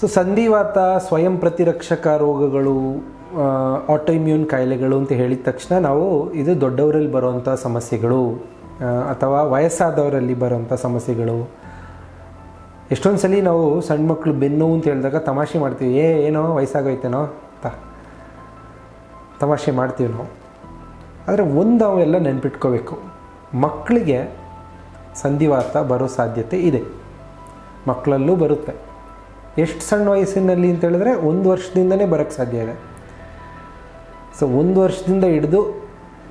So ಸಂಧಿವಾತ, ಸ್ವಯಂ ಪ್ರತಿರಕ್ಷಕ ರೋಗಗಳು, ಆಟೋಇಮ್ಯೂನ್ ಕಾಯಿಲೆಗಳು ಅಂತ ಹೇಳಿದ ತಕ್ಷಣ ನಾವು ಇದು ದೊಡ್ಡವರಲ್ಲಿ ಬರುವಂಥ ಸಮಸ್ಯೆಗಳು ಅಥವಾ ವಯಸ್ಸಾದವರಲ್ಲಿ ಬರುವಂಥ ಸಮಸ್ಯೆಗಳು. ಎಷ್ಟೊಂದು ಸಲ ನಾವು ಸಣ್ಣ ಮಕ್ಕಳು ಬೆನ್ನು ಅಂತ ಹೇಳಿದಾಗ ತಮಾಷೆ ಮಾಡ್ತೀವಿ, ಏನೋ ವಯಸ್ಸಾಗೋಯ್ತೇನೋ ಅಂತ ತಮಾಷೆ ಮಾಡ್ತೀವಿ ನಾವು. ಆದರೆ ಒಂದು ಅವೆಲ್ಲ ನೆನ್ಪಿಟ್ಕೋಬೇಕು, ಮಕ್ಕಳಿಗೆ ಸಂಧಿವಾತ ಬರೋ ಸಾಧ್ಯತೆ ಇದೆ, ಮಕ್ಕಳಲ್ಲೂ ಬರುತ್ತೆ. ಎಷ್ಟು ಸಣ್ಣ ವಯಸ್ಸಿನಲ್ಲಿ ಅಂತ ಹೇಳಿದ್ರೆ 1 ವರ್ಷದಿಂದನೇ ಬರೋಕ್ಕೆ ಸಾಧ್ಯ ಇದೆ. ಸೊ 1 ವರ್ಷದಿಂದ ಹಿಡಿದು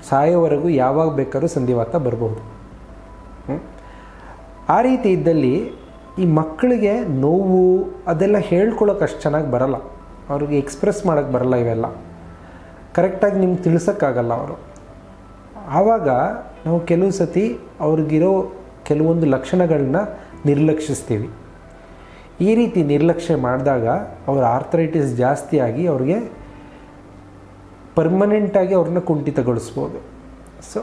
ಸಾಯೋವರೆಗೂ ಯಾವಾಗ ಬೇಕಾದ್ರೂ ಸಂಧಿವಾತ ಬರ್ಬೋದು. ಆ ರೀತಿ ಇದ್ದಲ್ಲಿ ಈ ಮಕ್ಕಳಿಗೆ ನೋವು ಅದೆಲ್ಲ ಹೇಳ್ಕೊಳ್ಳೋಕೆ ಅಷ್ಟು ಚೆನ್ನಾಗಿ ಬರಲ್ಲ, ಅವ್ರಿಗೆ ಎಕ್ಸ್ಪ್ರೆಸ್ ಮಾಡೋಕ್ಕೆ ಬರಲ್ಲ, ಇವೆಲ್ಲ ಕರೆಕ್ಟಾಗಿ ನಿಮ್ಗೆ ತಿಳಿಸೋಕ್ಕಾಗಲ್ಲ ಅವರು. ಆವಾಗ ನಾವು ಕೆಲವು ಸತಿ ಅವ್ರಿಗಿರೋ ಕೆಲವೊಂದು ಲಕ್ಷಣಗಳನ್ನ ನಿರ್ಲಕ್ಷಿಸ್ತೀವಿ. ಈ ರೀತಿ ನಿರ್ಲಕ್ಷ್ಯ ಮಾಡಿದಾಗ ಅವ್ರ ಆರ್ಥರೈಟಿಸ್ ಜಾಸ್ತಿ ಆಗಿ ಅವ್ರಿಗೆ ಪರ್ಮನೆಂಟಾಗಿ ಅವ್ರನ್ನ ಕುಂಠಿತಗೊಳಿಸ್ಬೋದು. ಸೊ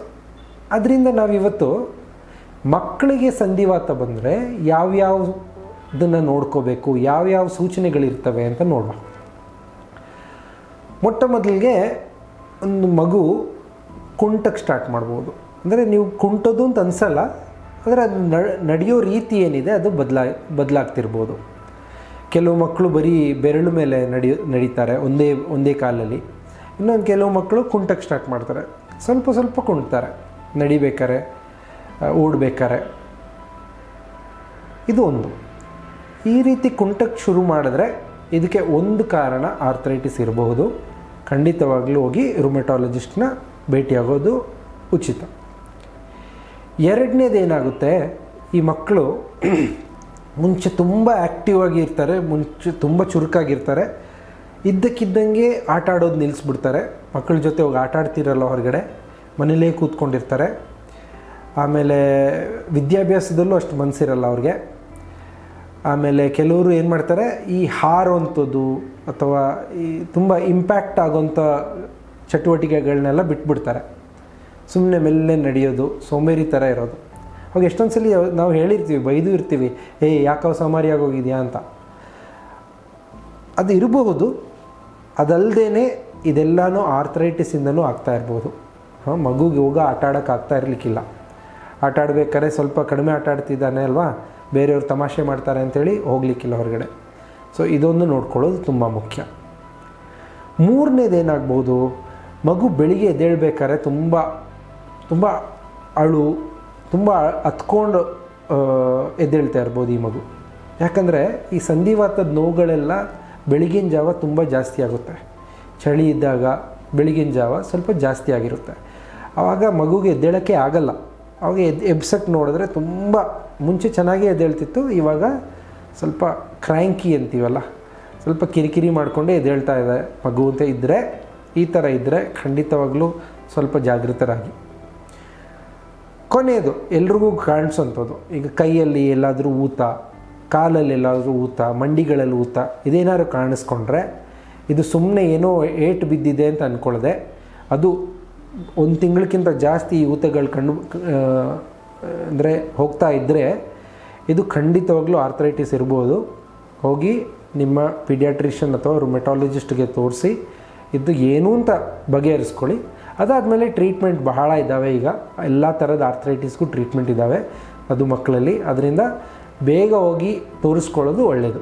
ಅದರಿಂದ ನಾವಿವತ್ತು ಮಕ್ಕಳಿಗೆ ಸಂಧಿವಾತ ಬಂದರೆ ಯಾವ್ಯಾವುದನ್ನು ನೋಡ್ಕೋಬೇಕು, ಯಾವ್ಯಾವ ಸೂಚನೆಗಳಿರ್ತವೆ ಅಂತ ನೋಡುವ. ಮೊಟ್ಟ ಮೊದಲಿಗೆ ಒಂದು ಮಗು ಕುಂಟಕ್ಕೆ ಸ್ಟಾರ್ಟ್ ಮಾಡ್ಬೋದು. ಅಂದರೆ ನೀವು ಕುಂಟೋದು ಅಂತ ಅನಿಸಲ್ಲ, ಆದರೆ ಅದು ನಡೆಯೋ ರೀತಿ ಏನಿದೆ ಅದು ಬದಲಾಗ್ತಿರ್ಬೋದು. ಕೆಲವು ಮಕ್ಕಳು ಬರೀ ಬೆರಳು ಮೇಲೆ ನಡೀತಾರೆ ಒಂದೇ ಕಾಲಲ್ಲಿ. ಇನ್ನೊಂದು ಕೆಲವು ಮಕ್ಕಳು ಕುಂಟಕ್ಕೆ ಸ್ಟಾರ್ಟ್ ಮಾಡ್ತಾರೆ, ಸ್ವಲ್ಪ ಸ್ವಲ್ಪ ಕುಂಟ್ತಾರೆ ನಡಿಬೇಕಾರೆ, ಓಡಬೇಕಾರೆ. ಇದು ಒಂದು. ಈ ರೀತಿ ಕುಂಟಕ್ಕೆ ಶುರು ಮಾಡಿದ್ರೆ ಇದಕ್ಕೆ ಒಂದು ಕಾರಣ ಆರ್ಥರೈಟಿಸ್ ಇರಬಹುದು. ಖಂಡಿತವಾಗ್ಲೂ ಹೋಗಿ ರುಮೆಟಾಲಜಿಸ್ಟ್ನ ಭೇಟಿಯಾಗೋದು ಉಚಿತ. ಎರಡನೇದು ಏನಾಗುತ್ತೆ, ಈ ಮಕ್ಕಳು ಮುಂಚೆ ತುಂಬ ಆ್ಯಕ್ಟಿವ್ ಆಗಿರ್ತಾರೆ, ಮುಂಚೆ ತುಂಬ ಚುರುಕಾಗಿರ್ತಾರೆ, ಇದ್ದಕ್ಕಿದ್ದಂಗೆ ಆಟ ಆಡೋದು ನಿಲ್ಲಿಸ್ಬಿಡ್ತಾರೆ. ಮಕ್ಕಳ ಜೊತೆ ಹೋಗಿ ಆಟ ಆಡ್ತಿರಲ್ಲ, ಹೊರಗಡೆ ಮನೇಲೇ ಕೂತ್ಕೊಂಡಿರ್ತಾರೆ. ಆಮೇಲೆ ವಿದ್ಯಾಭ್ಯಾಸದಲ್ಲೂ ಅಷ್ಟು ಮನಸ್ಸಿರಲ್ಲ ಅವ್ರಿಗೆ. ಆಮೇಲೆ ಕೆಲವರು ಏನು ಮಾಡ್ತಾರೆ, ಈ ಹಾರುವಂಥದ್ದು ಅಥವಾ ಈ ತುಂಬ ಇಂಪ್ಯಾಕ್ಟ್ ಆಗೋಂಥ ಚಟುವಟಿಕೆಗಳನ್ನೆಲ್ಲ ಬಿಟ್ಬಿಡ್ತಾರೆ. ಸುಮ್ಮನೆ ಮೆಲ್ಲೆ ನಡೆಯೋದು, ಸೋಂಬೇರಿ ಥರ ಇರೋದು. ಅವಾಗ ಎಷ್ಟೊಂದು ಸಲ ನಾವು ಹೇಳಿರ್ತೀವಿ, ಬೈದು ಇರ್ತೀವಿ, ಯಾಕೋ ಸೋಮಾರಿಯಾಗಿ ಹೋಗಿದೆಯಾ ಅಂತ. ಅದು ಇರಬಹುದು. ಅದಲ್ಲದೇ ಇದೆಲ್ಲನೂ ಆರ್ಥರೈಟಿಸಿಂದನೂ ಆಗ್ತಾ ಇರ್ಬೋದು. ಮಗುಗೆ ಹೋಗ ಆಟ ಆಡೋಕ್ಕೆ ಆಗ್ತಾ ಇರಲಿಕ್ಕಿಲ್ಲ. ಆಟ ಆಡಬೇಕಾದ್ರೆ ಸ್ವಲ್ಪ ಕಡಿಮೆ ಆಟ ಆಡ್ತಿದ್ದಾನೆ ಅಲ್ವಾ, ಬೇರೆಯವ್ರು ತಮಾಷೆ ಮಾಡ್ತಾರೆ ಅಂಥೇಳಿ ಹೋಗಲಿಕ್ಕಿಲ್ಲ ಹೊರಗಡೆ. ಸೊ ಇದೊಂದು ನೋಡ್ಕೊಳ್ಳೋದು ತುಂಬ ಮುಖ್ಯ. ಮೂರನೇದೇನಾಗ್ಬೋದು, ಮಗು ಬೆಳಿಗ್ಗೆ ಎದ್ದೇಳಬೇಕಾದ್ರೆ ತುಂಬ ಅಳು, ತುಂಬ ಹತ್ಕೊಂಡು ಎದ್ದೇಳ್ತಾ ಇರ್ಬೋದು ಈ ಮಗು. ಯಾಕಂದರೆ ಈ ಸಂಧಿವಾತದ ನೋವುಗಳೆಲ್ಲ ಬೆಳಗಿನ ಜಾವ ತುಂಬ ಜಾಸ್ತಿ ಆಗುತ್ತೆ. ಚಳಿ ಇದ್ದಾಗ ಬೆಳಗಿನ ಜಾವ ಸ್ವಲ್ಪ ಜಾಸ್ತಿ ಆಗಿರುತ್ತೆ. ಆವಾಗ ಮಗುಗೆ ಎದ್ದೇಳೋಕ್ಕೆ ಆಗಲ್ಲ. ಅವಾಗ ಎಬ್ಸಕ್ಕೆ ನೋಡಿದ್ರೆ ತುಂಬ ಮುಂಚೆ ಚೆನ್ನಾಗೇ ಎದ್ದೇಳ್ತಿತ್ತು, ಇವಾಗ ಸ್ವಲ್ಪ ಕ್ರ್ಯಾಂಕಿ ಅಂತೀವಲ್ಲ, ಸ್ವಲ್ಪ ಕಿರಿಕಿರಿ ಮಾಡಿಕೊಂಡೇ ಎದ್ದೇಳ್ತಾ ಇದೆ ಮಗು ಅಂತ ಇದ್ದರೆ, ಈ ಥರ ಇದ್ದರೆ ಖಂಡಿತವಾಗ್ಲೂ ಸ್ವಲ್ಪ ಜಾಗೃತರಾಗಿ. ಕೊನೆಯದು ಎಲ್ರಿಗೂ ಕಾಣಿಸೋಂಥದ್ದು, ಈಗ ಕೈಯಲ್ಲಿ ಎಲ್ಲಾದರೂ ಊತ, ಕಾಲಲ್ಲಿ ಎಲ್ಲಾದರೂ ಊತ, ಮಂಡಿಗಳಲ್ಲಿ ಊತ, ಇದೇನಾದ್ರು ಕಾಣಿಸ್ಕೊಂಡ್ರೆ ಇದು ಸುಮ್ಮನೆ ಏನೋ ಏಟು ಬಿದ್ದಿದೆ ಅಂತ ಅಂದ್ಕೊಳ್ಳದೆ, ಅದು 1 ತಿಂಗಳಕ್ಕಿಂತ ಜಾಸ್ತಿ ಈ ಊತಗಳು ಅಂದರೆ ಹೋಗ್ತಾ ಇದ್ದರೆ ಇದು ಖಂಡಿತವಾಗ್ಲೂ ಆರ್ಥರೈಟಿಸ್ ಇರ್ಬೋದು. ಹೋಗಿ ನಿಮ್ಮ ಪೀಡಿಯಾಟ್ರಿಷಿಯನ್ ಅಥವಾ ರುಮೆಟಾಲಜಿಸ್ಟ್ಗೆ ತೋರಿಸಿ ಇದು ಏನು ಅಂತ ಬಗೆಹರಿಸ್ಕೊಳ್ಳಿ. ಅದಾದಮೇಲೆ ಟ್ರೀಟ್ಮೆಂಟ್ ಬಹಳ ಇದ್ದಾವೆ. ಈಗ ಎಲ್ಲ ಥರದ ಆರ್ಥರೈಟಿಸ್ಗೂ ಟ್ರೀಟ್ಮೆಂಟ್ ಇದ್ದಾವೆ ಅದು ಮಕ್ಕಳಲ್ಲಿ. ಅದರಿಂದ ಬೇಗ ಹೋಗಿ ತೋರಿಸ್ಕೊಳ್ಳೋದು ಒಳ್ಳೆಯದು.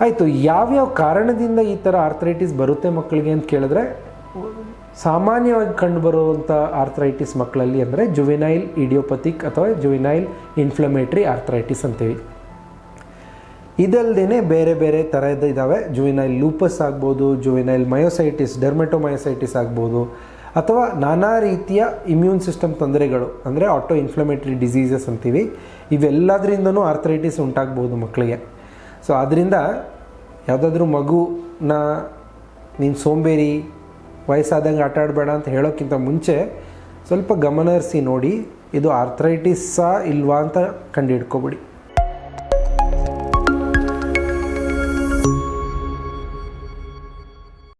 ಆಯಿತು, ಯಾವ್ಯಾವ ಕಾರಣದಿಂದ ಈ ಥರ ಆರ್ಥರೈಟಿಸ್ ಬರುತ್ತೆ ಮಕ್ಕಳಿಗೆ ಅಂತ ಕೇಳಿದ್ರೆ, ಸಾಮಾನ್ಯವಾಗಿ ಕಂಡುಬರುವಂಥ ಆರ್ಥರೈಟಿಸ್ ಮಕ್ಕಳಲ್ಲಿ ಅಂದರೆ ಜುವೆನೈಲ್ ಇಡಿಯೋಪಥಿಕ್ ಅಥವಾ ಜುವೆನೈಲ್ ಇನ್ಫ್ಲಮೇಟ್ರಿ ಆರ್ಥರೈಟಿಸ್ ಅಂತೀವಿ. ಇದಲ್ಲದೇ ಬೇರೆ ಬೇರೆ ಥರದ ಇದ್ದಾವೆ. ಜುವೆನೈಲ್ ಲೂಪಸ್ ಆಗ್ಬೋದು, ಜುವೆನೈಲ್ ಮಯೋಸೈಟಿಸ್, ಡರ್ಮೆಟೊಮಯೋಸೈಟಿಸ್ ಆಗ್ಬೋದು, ಅಥವಾ ನಾನಾ ರೀತಿಯ ಇಮ್ಯೂನ್ ಸಿಸ್ಟಮ್ ತೊಂದರೆಗಳು ಅಂದರೆ ಆಟೋ ಇನ್ಫ್ಲಮೇಟ್ರಿ ಡಿಸೀಸಸ್ ಅಂತೀವಿ. ಇವೆಲ್ಲದರಿಂದನೂ ಆರ್ಥರೈಟಿಸ್ ಉಂಟಾಗ್ಬೋದು ಮಕ್ಕಳಿಗೆ. ಸೊ ಆದ್ದರಿಂದ ಯಾವುದಾದ್ರೂ ಮಗುನ ನೀನು ಸೋಂಬೇರಿ, ವಯಸ್ಸಾದಂಗೆ ಆಟ ಆಡಬೇಡ ಅಂತ ಹೇಳೋಕ್ಕಿಂತ ಮುಂಚೆ ಸ್ವಲ್ಪ ಗಮನ ಹರಿಸಿ ನೋಡಿ, ಇದು ಆರ್ಥರೈಟಿಸ್ಸಾ ಇಲ್ವಾ ಅಂತ ಕಂಡುಹಿಡ್ಕೊಬಿಡಿ.